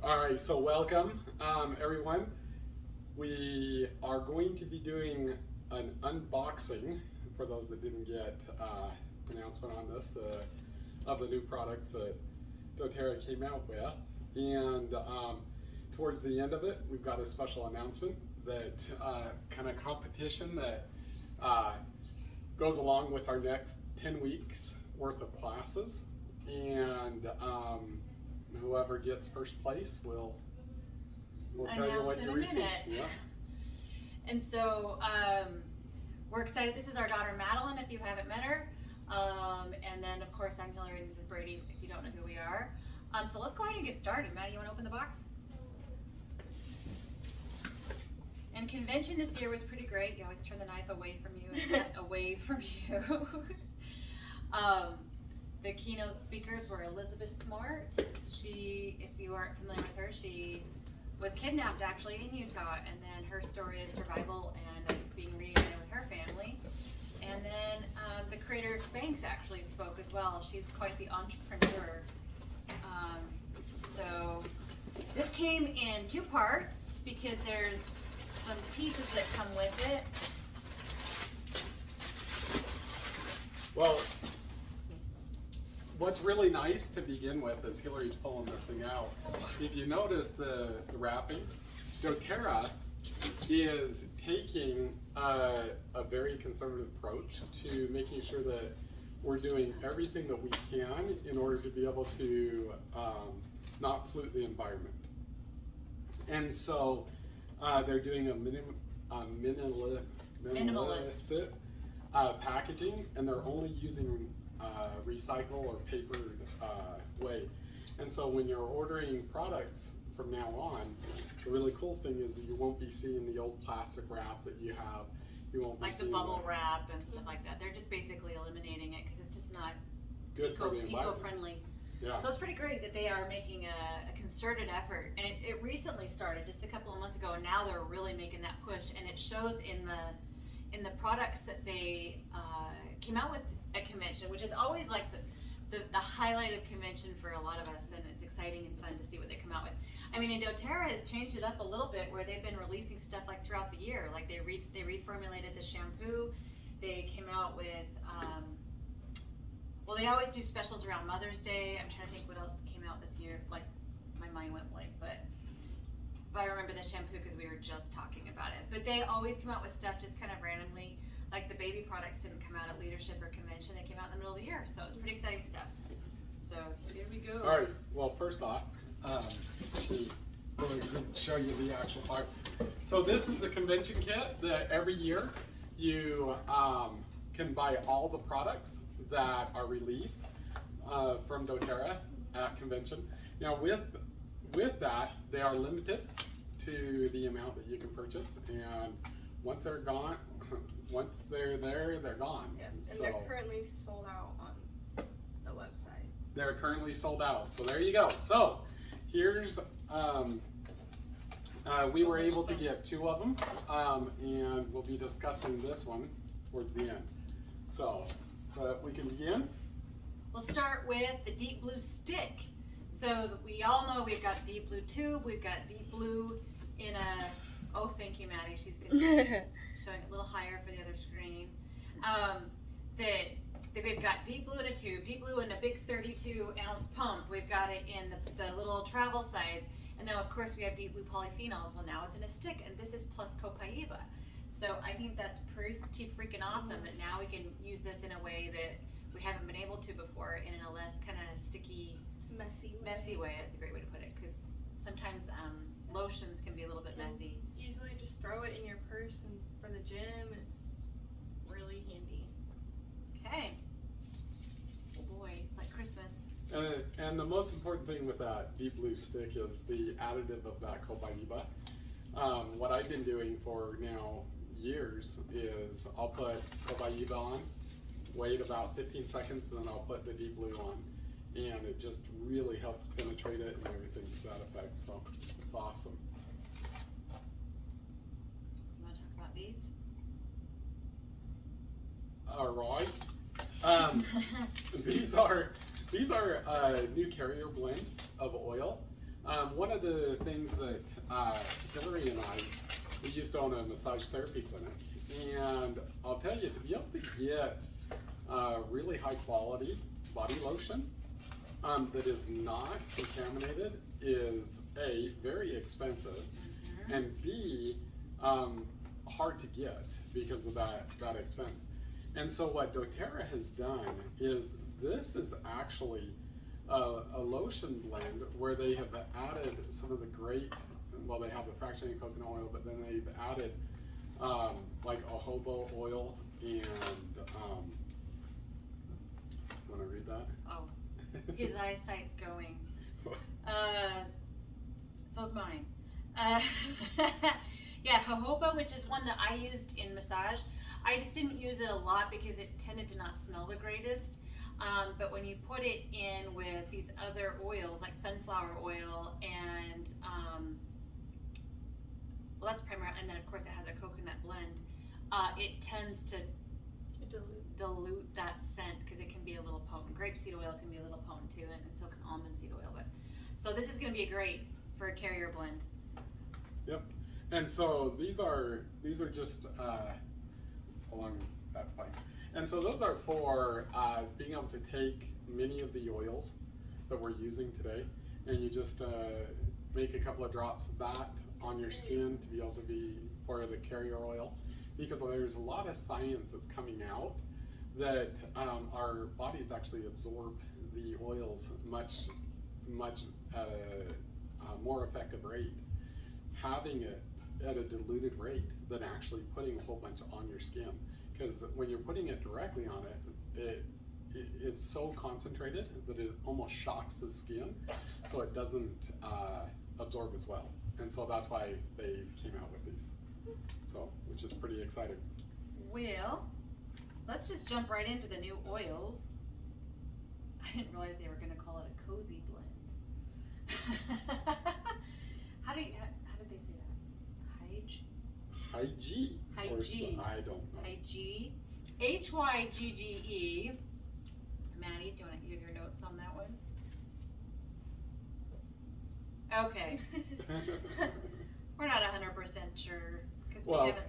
All right, so welcome everyone. We are going to be doing an unboxing for those that didn't get announcement on this of the new products that Dottera came out with. And towards the end of it, we've got a special announcement that kind of competition that goes along with our next 10 weeks worth of classes. And whoever gets first place will tell you what you receive. Yeah. And so we're excited. This is our daughter Madeline, if you haven't met her. And then of course I'm Hillary and this is Brady, if you don't know who we are. So let's go ahead and get started. Maddie, you want to open the box? And convention this year was pretty great. You always turn the knife away from you and get away from you. The keynote speakers were Elizabeth Smart. She, if you aren't familiar with her, she was kidnapped actually in Utah, and then her story of survival and being reunited with her family. And then the creator of Spanx actually spoke as well. She's quite the entrepreneur. So this came in two parts because there's some pieces that come with it. Well, what's really nice to begin with is Hillary's pulling this thing out. If you notice the wrapping, Dottera is taking a very conservative approach to making sure that we're doing everything that we can in order to be able to not pollute the environment. And so they're doing a minimalist packaging, and they're only using recycle or papered way. And so when you're ordering products from now on, the really cool thing is you won't be seeing the old plastic wrap that you have. You won't be like the bubble wrap and stuff like that. They're just basically eliminating it because it's just not good for the environment. Eco-friendly. Yeah. So it's pretty great that they are making a concerted effort. And it recently started just a couple of months ago, and now they're really making that push. And it shows in the products that they came out with at convention, which is always like the highlight of convention for a lot of us, and it's exciting and fun to see what they come out with. I mean, and doTERRA has changed it up a little bit where they've been releasing stuff like throughout the year. Like they reformulated the shampoo. They came out with, well, they always do specials around Mother's Day. I'm trying to think what else came out this year. Like, my mind went blank, but I remember the shampoo because we were just talking about it. But they always come out with stuff just kind of randomly. Like the baby products didn't come out at leadership or convention, they came out in the middle of the year. So it's pretty exciting stuff. So here we go. All right, well, first off, she really didn't show you the actual part. So this is the convention kit that every year you can buy all the products that are released from doTERRA at convention. Now with that, they are limited to the amount that you can purchase, and once they're gone, once they're there, they're gone. Yeah, and so, they're currently sold out on the website. They're currently sold out. So there you go. So here's, we were able to get two of them, and we'll be discussing this one towards the end. So we can begin. We'll start with the deep blue stick. So we all know we've got deep blue tube, we've got deep blue in a, oh thank you Maddie, she's gonna showing it a little higher for the other screen. We've got deep blue in a tube, deep blue in a big 32-ounce pump, we've got it in the little travel size, and then of course we have deep blue polyphenols. Well, now it's in a stick, and this is plus copaiba. So I think that's pretty freaking awesome that now we can use this in a way that we haven't been able to before, in a less kind of sticky, messy way. That's a great way to put it, because sometimes lotions can be a little bit messy. Easily just throw it in your purse and for the gym. It's really handy. Okay. Oh boy, it's like Christmas. And the most important thing with that deep blue stick is the additive of that copaiba. What I've been doing for now years is I'll put copaiba on, wait about 15 seconds, and then I'll put the deep blue on. And it just really helps penetrate it and everything to that effect, so it's awesome. You want to talk about these? All right. These are a new carrier blend of oil. One of the things that Hillary and I, we used to own a massage therapy clinic, and I'll tell you, to be able to get really high quality body lotion that is not contaminated is A, very expensive, and B, hard to get because of that expense. And so what Dottera has done is, this is actually a lotion blend where they have added some of the great, well, they have the fractionated coconut oil, but then they've added like jojoba oil and, want to read that? Oh, his eyesight's going. So's mine. Yeah, jojoba, which is one that I used in massage. I just didn't use it a lot because it tended to not smell the greatest. But when you put it in with these other oils, like sunflower oil and, well, that's primarily, and then of course it has a coconut blend, it tends to dilute that scent because it can be a little potent. Grapeseed oil can be a little potent too, and so can almond seed oil. But so this is going to be great for a carrier blend. Yep. And so these are just along, that's fine. And so those are for being able to take many of the oils that we're using today, and you just make a couple of drops of that on your skin to be able to be for the carrier oil, because there's a lot of science that's coming out that our bodies actually absorb the oils much at a more effective rate, having it at a diluted rate than actually putting a whole bunch on your skin. Because when you're putting it directly on it, it's so concentrated that it almost shocks the skin, so it doesn't absorb as well. And so that's why they came out with these. So, which is pretty exciting. Well, let's just jump right into the new oils. I didn't realize they were going to call it a cozy blend. How did they say that? Hyge. Hyge. I don't know. Hyge. Hygge. Maddie, do you want to give your notes on that one? Okay. We're not 100% sure because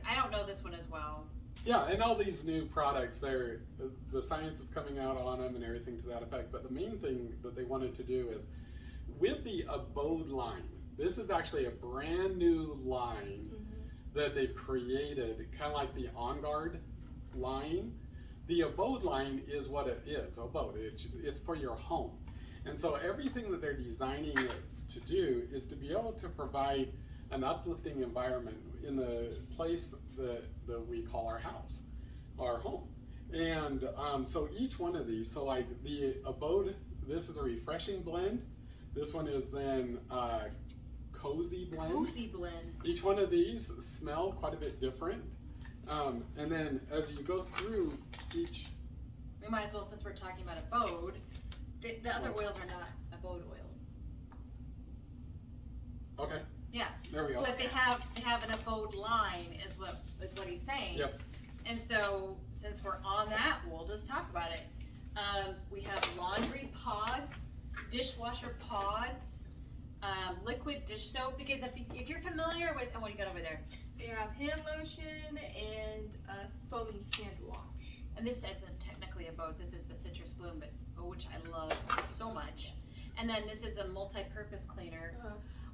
I don't know this one as well. Yeah, and all these new products, the science is coming out on them and everything to that effect. But the main thing that they wanted to do is, with the Abode line, this is actually a brand new line that they've created, kind of like the On Guard line. The Abode line is what it is, Abode. It's for your home. And so everything that they're designing it to do is to be able to provide an uplifting environment in the place that we call our house, our home. And so each one of these, so like the Abode, this is a refreshing blend. This one is then cozy blend. Cozy blend. Each one of these smell quite a bit different. And then as you go through each... We might as well, since we're talking about Abode, the other oils are not Abode oils. Okay. Yeah. There we go. But they have an Abode line is what he's saying. Yep. And so since we're on that, we'll just talk about it. We have laundry pods, dishwasher pods, liquid dish soap, because if you're familiar with, what do you got over there? They have hand lotion and a foaming hand wash. And this isn't technically Abode, this is the citrus bloom, but which I love so much. And then this is a multi-purpose cleaner,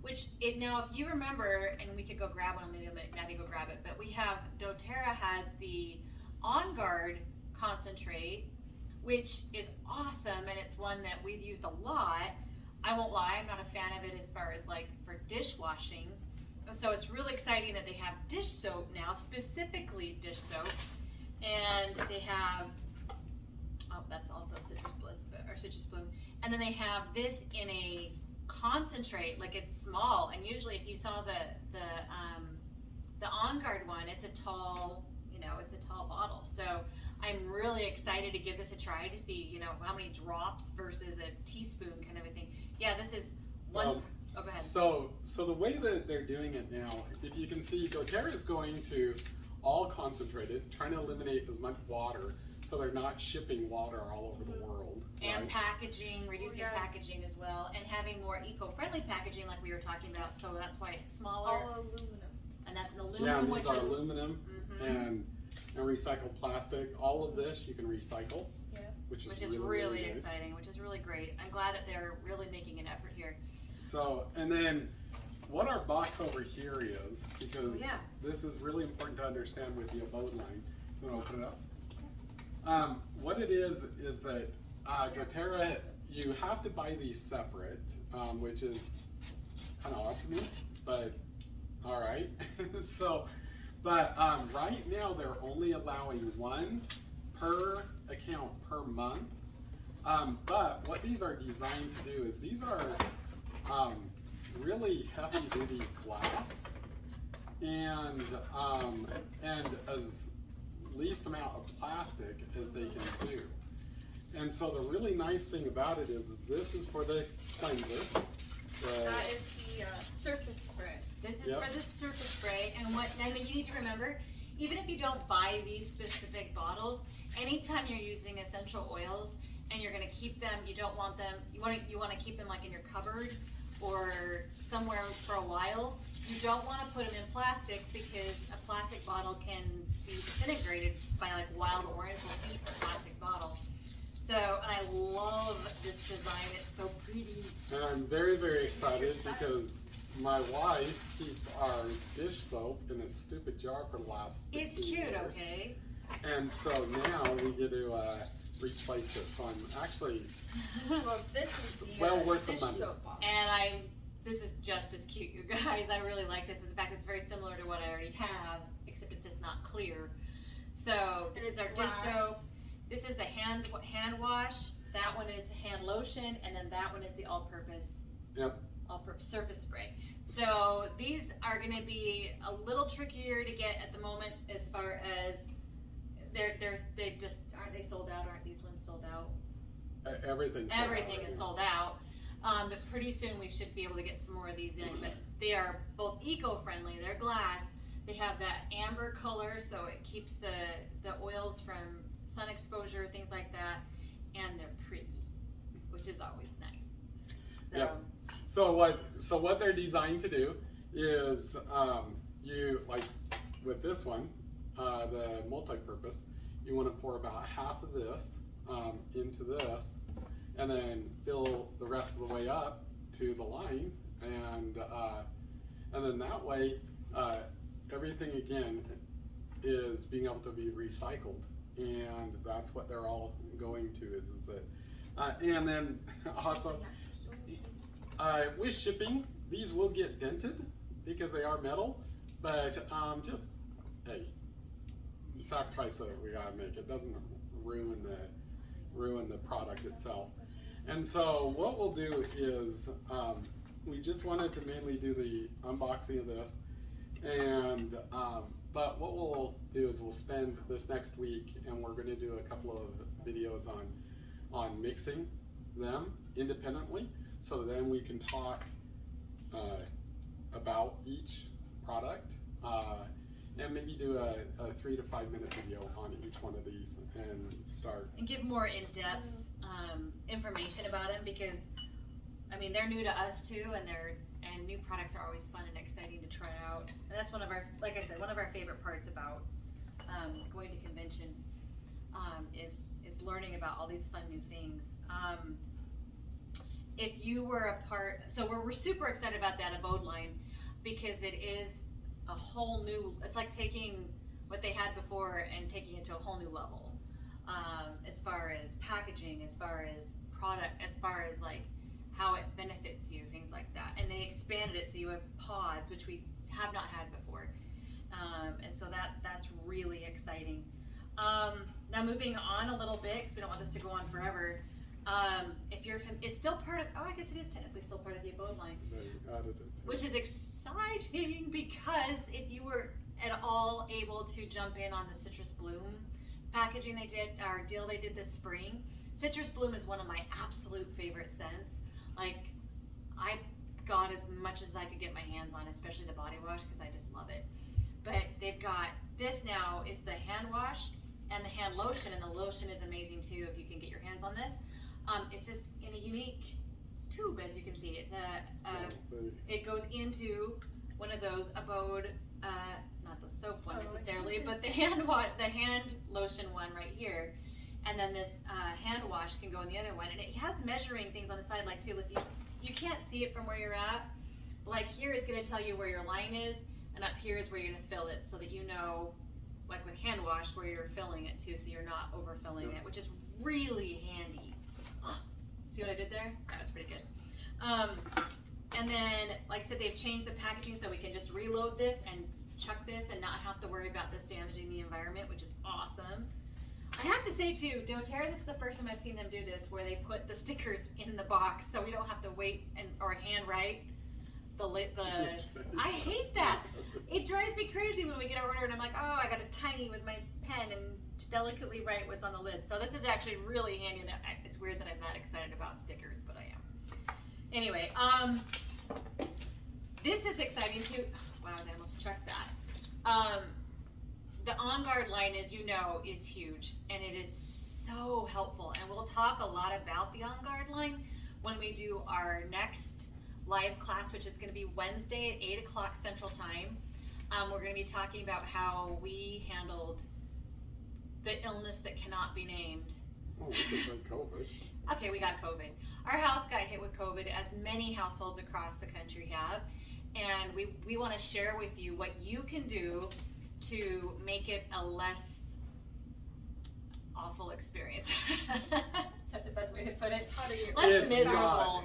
which now if you remember, and we could go grab one, maybe I'll make Maddie go grab it, but we have, doTERRA has the On Guard concentrate, which is awesome, and it's one that we've used a lot. I won't lie, I'm not a fan of it as far as like for dishwashing. So it's really exciting that they have dish soap now, specifically dish soap. And they have, oh, that's also citrus bliss, or citrus bloom. And then they have this in a concentrate, like it's small. And usually if you saw the On Guard one, it's a tall, it's a tall bottle. So I'm really excited to give this a try to see, how many drops versus a teaspoon kind of a thing. Yeah, this is one. Oh, go ahead. So the way that they're doing it now, if you can see, doTERRA is going to all concentrated, trying to eliminate as much water so they're not shipping water all over the world. And right? packaging, reducing Yeah. packaging as well, and having more eco-friendly packaging like we were talking about, so that's why it's smaller, All aluminum. and that's an Yeah, aluminum, and which these are is, aluminum Mhm. and recycled plastic. All of this you can recycle, Yeah. which which is is really, really nice. exciting, which is really great. I'm glad that they're really making an effort here. So, and then what our box over here is, because Oh, yeah. this is really important to understand with the abode line. You want to open it up? What it is that Dottera, you have to buy these separate, which is kind of odd to me, but all right. So, but right now they're only allowing one per account per month. But what these are designed to do is these are really heavy duty glass and as least amount of plastic as they can do. And so the really nice thing about it is this is for the cleanser. That is the surface spray. This is Yep. for the surface spray, and what, I mean, you need to remember, even if you don't buy these specific bottles, anytime you're using essential oils and you're gonna keep them, you don't want them, you wanna keep them like in your cupboard or somewhere for a while, you don't wanna put them in plastic because a plastic bottle can be disintegrated by like wild orange will eat a plastic bottle. So, and I love this design, it's so pretty. And I'm very, very excited because my wife keeps our dish soap in a stupid jar for the last 15 It's cute, years. okay? And so now we get to replace it. So I'm actually, Well, this is the Well worth the dish money. soap bottle. And this is just as cute, you guys. I really like this. In fact, it's very similar to what I already have, except it's just not clear. So And this it's is our dish glass. soap. This is the hand wash. That one is hand lotion, and then that one is the all-purpose. Yep. All-purpose surface spray. So these are going to be a little trickier to get at the moment, as far as they just aren't they sold out? Aren't these ones sold out? Everything's sold out Everything right is now. sold out. But pretty soon we should be able to get some more of these in. But they are both eco-friendly. They're glass. They have that amber color, so it keeps the oils from sun exposure, things like that. And they're pretty, which is always nice. So, Yep. So what they're designed to do is you, like with this one, the multi-purpose, you want to pour about half of this into this, and then fill the rest of the way up to the line, and then that way everything again is being able to be recycled, and that's what they're all going to is that, and then also. With shipping, these will get dented because they are metal, but just, hey, sacrifice that we gotta make. It doesn't ruin the product itself. And so what we'll do is we just wanted to mainly do the unboxing of this, and but what we'll do is we'll spend this next week and we're going to do a couple of videos on mixing them independently. So then we can talk about each product and maybe do a 3 to 5 minute video on each one of these and start. and give more in-depth information about them, because I mean they're new to us too, and new products are always fun and exciting to try out. And that's one of our, like I said, one of our favorite parts about going to convention is learning about all these fun new things. If you were a part, so we're super excited about that abode line, because it is a whole new, it's like taking what they had before and taking it to a whole new level, as far as packaging, as far as product, as far as like how it benefits you, things like that. And they expanded it so you have pods, which we have not had before, and so that's really exciting. Now moving on a little bit, because we don't want this to go on forever. If you're, it's still part of, oh, I guess it is technically still part of the abode line, They added it. which is exciting, because if you were at all able to jump in on the Citrus Bloom packaging they did, or deal they did this spring. Citrus Bloom is one of my absolute favorite scents. Like, I got as much as I could get my hands on, especially the body wash, because I just love it. But they've got, this now is the hand wash, and the hand lotion, and the lotion is amazing too if you can get your hands on this. It's just in a unique tube, as you can see. It's it goes into one of those abode, not the soap one necessarily, but the hand lotion one right here. And then this hand wash can go in the other one, and it has measuring things on the side, like too. If you can't see it from where you're at, like here is going to tell you where your line is, and up here is where you're going to fill it, so that you know, like with hand wash, where you're filling it too, so you're not overfilling it, which is really handy. See what I did there? That was pretty good. And then, like I said, they've changed the packaging so we can just reload this and chuck this and not have to worry about this damaging the environment, which is awesome. I have to say too, Dottera, this is the first time I've seen them do this, where they put the stickers in the box so we don't have to wait or hand write the I hate that. It drives me crazy when we get our order and I'm like, oh, I got a tiny with my pen and delicately write what's on the lid. So this is actually really handy. And it's weird that I'm that excited about stickers, but I am. Anyway, this is exciting too. Wow, I almost checked that. The On Guard line, as you know, is huge, and it is so helpful. And we'll talk a lot about the On Guard line when we do our next live class, which is going to be Wednesday at 8 o'clock Central Time. We're going to be talking about how we handled the illness that cannot be named. Oh, we got COVID. Okay, we got COVID. Our house got hit with COVID, as many households across the country have, and we want to share with you what you can do to make it a less awful experience. Is that the best way to put it? Less miserable.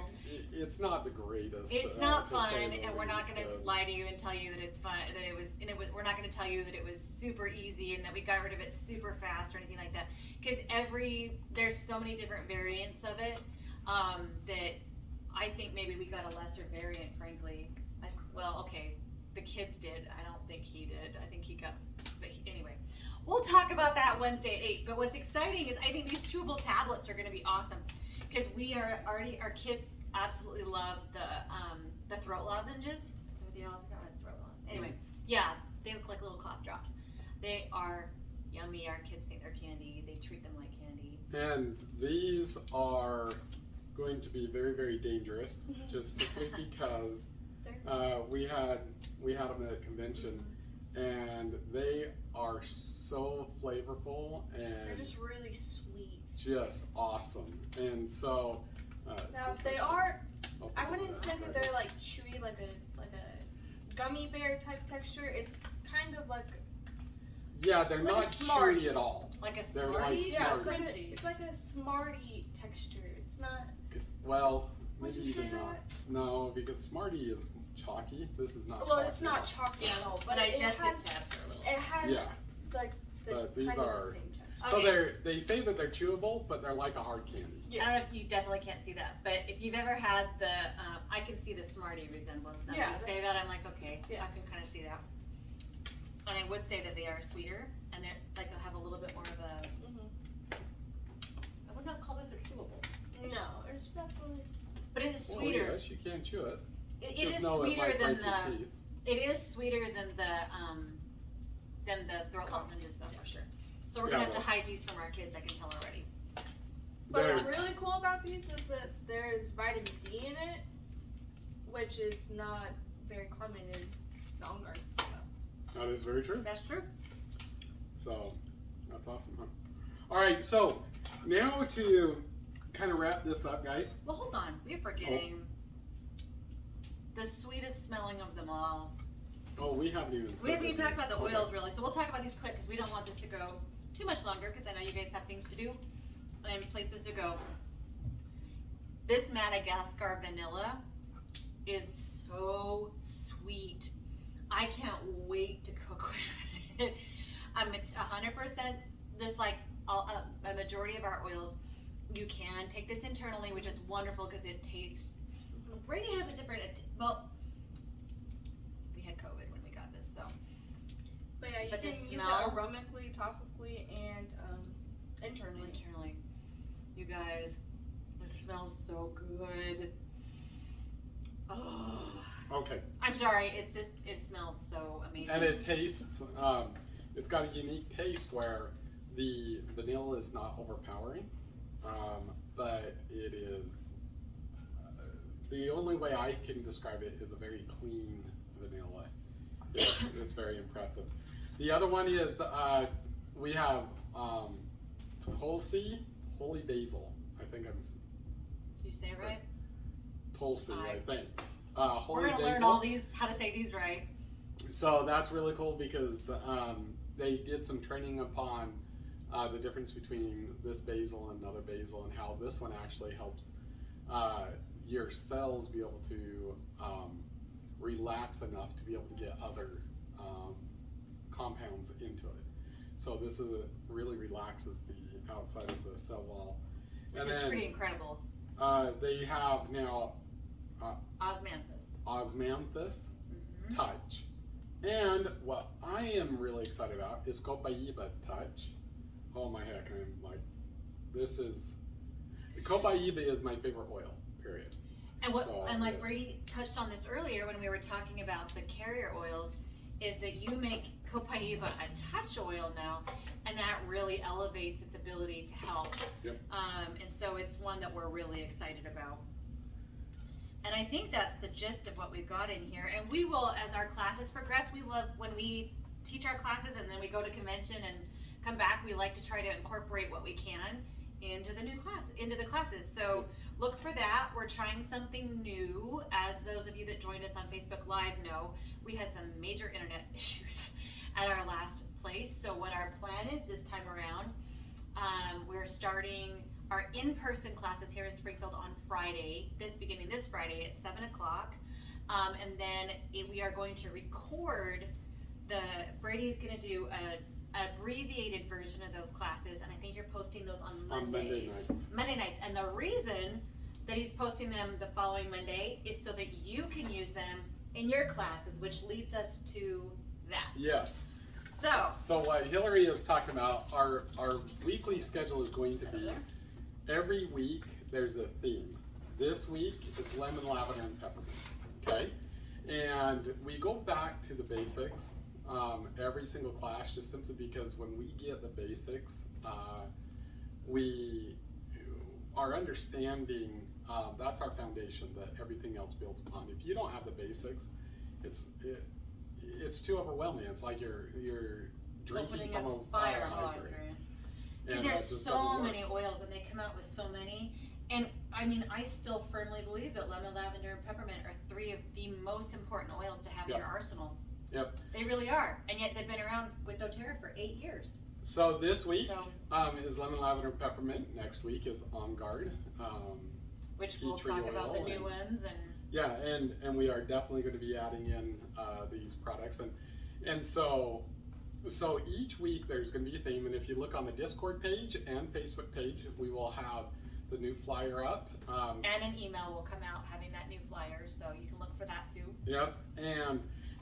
It's not the greatest. It's not fun, and we're not going to lie to you and tell you that it's fun. That it was, we're not going to tell you that it was super easy and that we got rid of it super fast or anything like that. Because there's so many different variants of it that I think maybe we got a lesser variant, frankly. Well, okay. The kids did. I don't think he did. I think he got, but anyway, we'll talk about that Wednesday at 8. But what's exciting is I think these chewable tablets are going to be awesome, because our kids absolutely love the throat lozenges. Anyway, yeah, they look like little cough drops. They are yummy. Our kids think they're candy. They treat them like candy. And these are going to be very, very dangerous, just simply because we had them at a convention, and they are so flavorful and they're just really sweet, just awesome. And so now they are. I wouldn't say that they're like chewy, like a gummy bear type texture. It's kind of like they're like not Smartie. chewy at all. Like a They're Smartie? like Yeah, Smartie. it's like a Smartie texture. It's not. Well, Would maybe you say even not. that? No, because Smartie is chalky. This is not. Well, chalky it's not at all. chalky at all, but Digestive it tabs are a little. has Yeah. like the But these kind of are- the same texture. So Okay. they say that they're chewable, but they're like a hard candy. I don't know if you definitely can't see that, but if you've ever had I can see the Smartie resemblance. Now Yeah, when you say that's- that, I'm like, okay, Yeah. I can kind of see that. And I would say that they are sweeter, and they're like they'll have a little bit more of a. I would not call this a chewable, No, it's definitely. but it is Well, sweeter. yes, you can chew it. It Just is know it sweeter might than break your the. teeth. It is sweeter than the throat lozenges, though, for sure. So we're gonna have to hide these from our kids. I can tell already. But They're- what's really cool about these is that there's vitamin D in it, which is not very common in the On Guard stuff. That is very true. That's true. So that's awesome, huh? All right, so now to kind of wrap this up, guys. Well, hold on. We're forgetting the sweetest smelling of them all. Oh, we haven't even. We haven't even said talked about the that. oils really, so we'll talk about these quick because we don't want this to go too much longer because I know you guys have things to do and places to go. This Madagascar vanilla is so sweet. I can't wait to cook with it. It's 100% just like a majority of our oils. You can take this internally, which is wonderful because it tastes. Brady has a different. Well, we had COVID when we got this, so. But yeah, you But the can use it smell- aromically, topically, and internally. Internally, you guys, this smells so good. Oh, Okay, I'm sorry. It's just it smells so amazing. and it tastes. It's got a unique taste where the vanilla is not overpowering, but it is, the only way I can describe it is a very clean vanilla. It's very impressive. The other one is, we have Tulsi, holy basil. I think I'm. Did you say it right? Tulsi, I think. We're Holy gonna learn basil. all these, how to say these right. So that's really cool because they did some training upon the difference between this basil and another basil, and how this one actually helps your cells be able to relax enough to be able to get other compounds into it. So this really relaxes the outside of the cell wall. Which and is then, pretty incredible. They have now Osmanthus. Touch. And what I am really excited about is Copaiba Touch. Oh my heck, I'm like, Copaiba is my favorite oil, period. And So like it's- Brady touched on this earlier when we were talking about the carrier oils, is that you make Copaiba a touch oil now, and that really elevates its ability to help. Yep. And so it's one that we're really excited about. And I think that's the gist of what we've got in here. And we will, as our classes progress, we love when we teach our classes and then we go to convention and come back, we like to try to incorporate what we can into the classes. So look for that. We're trying something new. As those of you that joined us on Facebook Live know, we had some major internet issues at our last place. So what our plan is this time around, we're starting our in-person classes here in Springfield on Friday, beginning this Friday at 7 o'clock. And then we are going to record Brady's gonna do an abbreviated version of those classes, and I think you're posting those on Mondays. Monday nights. And the reason that he's posting them the following Monday is so that you can use them in your classes, which leads us to that. Yes. So what Hillary is talking about, our weekly schedule is going to be, every week there's a theme. This week it's lemon, lavender, and peppermint, okay? And we go back to the basics every single class, just simply because when we get the basics, our understanding, that's our foundation that everything else builds upon. If you don't have the basics, it's too overwhelming. It's like you're drinking opening from a a fire hydrant. Because And there's that just so doesn't work. many oils, and they come out with so many. And I mean, I still firmly believe that lemon, lavender, and peppermint are three of the most important oils to have in Yep. your arsenal. Yep. They really are, and yet they've been around with Dottera for 8 years. So this week So, is lemon, lavender, and peppermint. Next week is On Guard. which tea we'll tree talk about the oil new and- ones and. Yeah, and we are definitely going to be adding in these products, and so each week there's going to be a theme, and if you look on the Discord page and Facebook page, we will have the new flyer up. And an email will come out having that new flyer, so you can look for that too. Yep,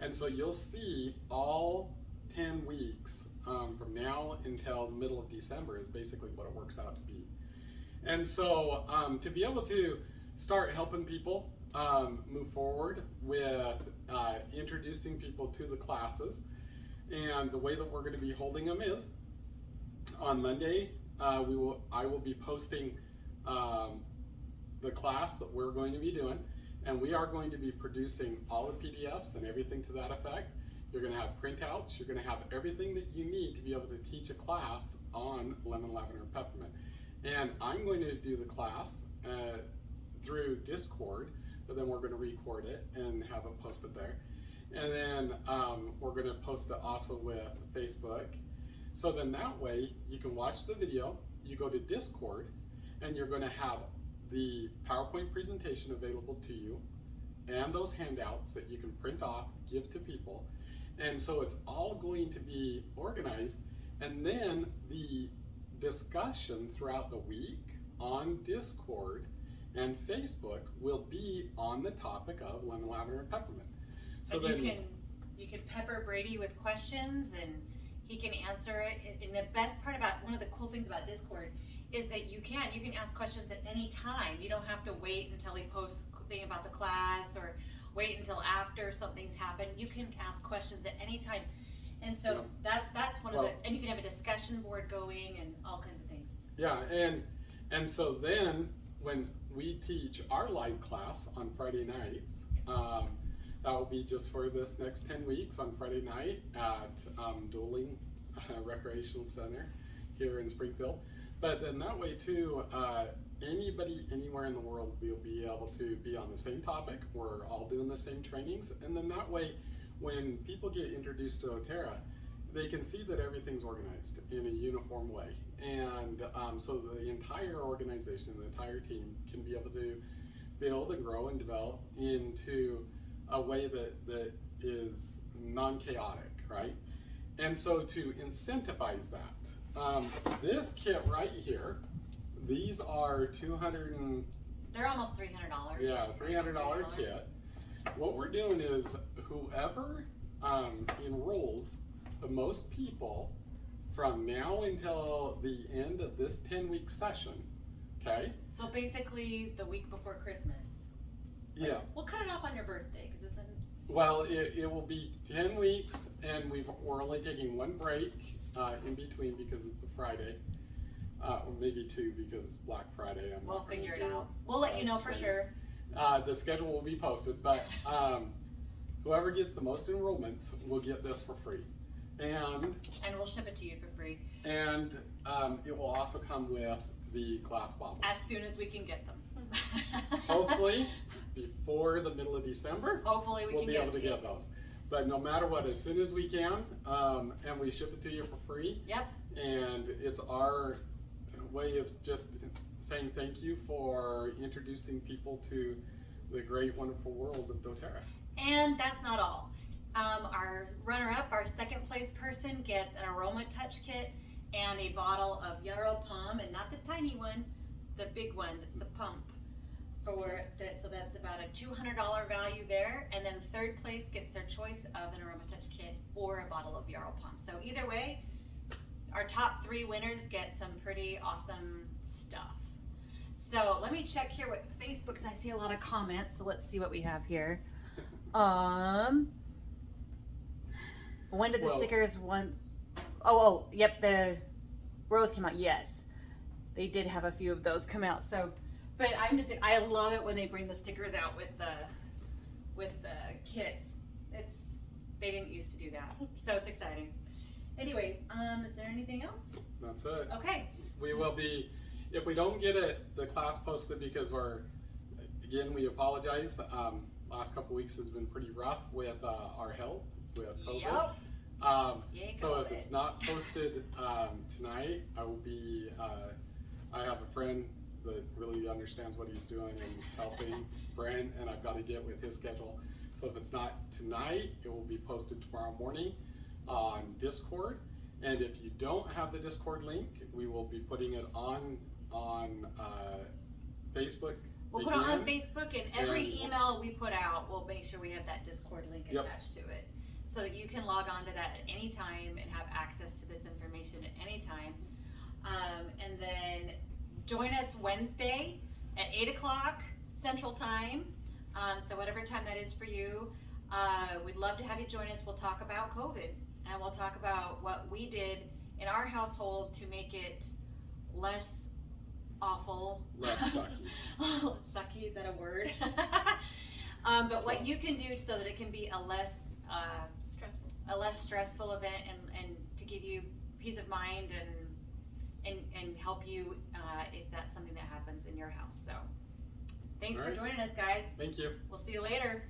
and so you'll see all 10 weeks from now until the middle of December is basically what it works out to be. And so to be able to start helping people move forward with introducing people to the classes, and the way that we're going to be holding them is on Monday I will be posting the class that we're going to be doing, and we are going to be producing all the PDFs and everything to that effect. You're going to have printouts, you're going to have everything that you need to be able to teach a class on lemon, lavender, and peppermint. And I'm going to do the class through Discord, but then we're going to record it and have it posted there. And then we're going to post it also with Facebook. So then that way you can watch the video, you go to Discord, and you're going to have the PowerPoint presentation available to you and those handouts that you can print off, give to people. And so it's all going to be organized, and then the discussion throughout the week on Discord and Facebook will be on the topic of lemon, lavender, and peppermint. So and then you can pepper Brady with questions, and he can answer it. And the best part about, one of the cool things about Discord is that you can ask questions at any time. You don't have to wait until he posts a thing about the class or wait until after something's happened. You can ask questions at any time. And so that's one of Well- the, and you can have a discussion board going and all kinds of things. Yeah, and so then when we teach our live class on Friday nights, that will be just for this next 10 weeks on Friday night at Dueling Recreation Center here in Springfield. But then that way too, anybody anywhere in the world will be able to be on the same topic. We're all doing the same trainings, and then that way when people get introduced to Dottera, they can see that everything's organized in a uniform way. And so the entire organization, the entire team can be able to build and grow and develop into a way that is non-chaotic, right? And so to incentivize that, this kit right here, these are They're almost $300. yeah, $300 kit. What we're doing is whoever enrolls the most people from now until the end of this 10-week session, okay? So basically the week before Christmas. Yeah. We'll cut it off on your birthday, because isn't. Well, it will be 10 weeks, and we're only taking one break in between because it's a Friday, or maybe two because it's Black Friday. We'll figure it out. We'll let you know for sure. The schedule will be posted, but whoever gets the most enrollments will get this for free, and we'll ship it to you for free it will also come with the glass bottles. as soon as we can get them. Hopefully, before the middle of December. Hopefully we we'll can be get able to get those. But no matter what, as soon as we can, and we ship it to you for free. Yep. And it's our way of just saying thank you for introducing people to the great, wonderful world of Dottera. And that's not all. Our runner-up, our second place person, gets an aroma touch kit and a bottle of Yarrow Palm, and not the tiny one, the big one, that's the pump. So that's about a $200 value there, and then third place gets their choice of an aroma touch kit or a bottle of Yarrow Palm. So either way, our top 3 winners get some pretty awesome stuff. So let me check here with Facebook, because I see a lot of comments. So let's see what we have here. When did the stickers yep, the rose came out. Yes, they did have a few of those come out. So, but I love it when they bring the stickers out with the kits. They didn't used to do that, so it's exciting. Anyway, is there anything else? That's it. Okay. We will be, if we don't get the class posted, because we apologize. Last couple weeks has been pretty rough with our health, with COVID. Yep. So if it's not posted tonight, I will be, I have a friend that really understands what he's doing and helping Brent, and I've got to get with his schedule. So if it's not tonight, it will be posted tomorrow morning on Discord. And if you don't have the Discord link, we will be putting it on Facebook. We'll put it on Facebook, and every email we put out, we'll make sure we have that Discord link attached to it, so that you can log on to that at any time and have access to this information at any time. And then join us Wednesday at 8 o'clock Central Time. So whatever time that is for you, we'd love to have you join us. We'll talk about COVID, and we'll talk about what we did in our household to make it less awful. Less sucky. Sucky, is that a word? But what you can do so that it can be a less stressful event, and to give you peace of mind and help you if that's something that happens in your house. So thanks for joining us, guys. Thank you. We'll see you later.